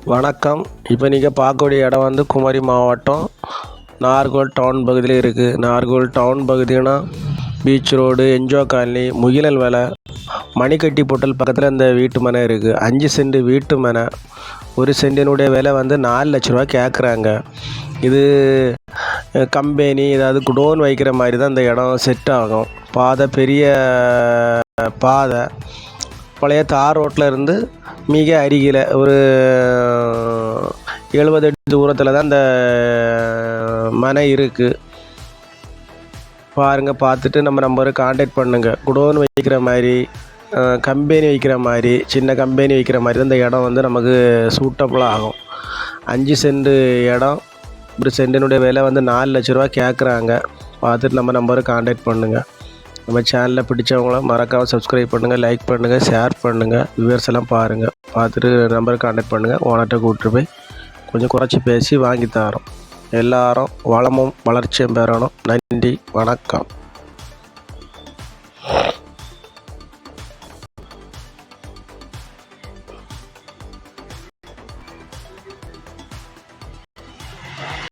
வணக்கம். இப்போ நீங்கள் பார்க்கக்கூடிய இடம் வந்து குமரி மாவட்டம் நாகர்கோவில் டவுன் பகுதியில் இருக்குது. நாகர்கோவில் டவுன் பகுதினா பீச் ரோடு, என்ஜோ காலனி, முகிலல் வேலை, மணிக்கட்டி பொட்டல் பக்கத்தில் இந்த வீட்டு மனை இருக்குது. 5 சென்ட் வீட்டு மனை. 1 சென்டினுடைய விலை வந்து 4 லட்ச ரூபா கேட்குறாங்க. இது கம்பெனி ஏதாவது குடோன் வைக்கிற மாதிரி தான் இந்த இடம் செட் ஆகும். பாதை பெரிய பாதை, பழைய தார் ரோட்டில் இருந்து மிக அருகில் ஒரு 70 அடி தூரத்தில் தான் இந்த மனை இருக்குது. பாருங்கள், பார்த்துட்டு நம்ம நம்பருக்கு கான்டாக்ட் பண்ணுங்கள். குடோன் வைக்கிற மாதிரி, கம்பெனி வைக்கிற மாதிரி, சின்ன கம்பெனி வைக்கிற மாதிரி தான் இந்த இடம் வந்து நமக்கு சூட்டபுளாக ஆகும். 5 சென்ட் இடம், 1 சென்டினுடைய விலை வந்து 4 லட்ச ரூபா கேட்குறாங்க. பார்த்துட்டு நம்ம நம்பருக்கு கான்டாக்ட் பண்ணுங்கள். நம்ம சேனலில் பிடிச்சவங்கள மறக்காமல் சப்ஸ்கிரைப் பண்ணுங்கள், லைக் பண்ணுங்கள், ஷேர் பண்ணுங்கள். வியூவர்ஸ் எல்லாம் பாருங்கள். பார்த்துட்டு நம்பருக்கு கான்டாக்ட் பண்ணுங்கள். ஓனர்கிட்ட கூப்பிட்டு போய் கொஞ்சம் குறைச்சி பேசி வாங்கி தரோம். எல்லாரும் வளமும் வளர்ச்சியும் பெறணும். நன்றி, வணக்கம்.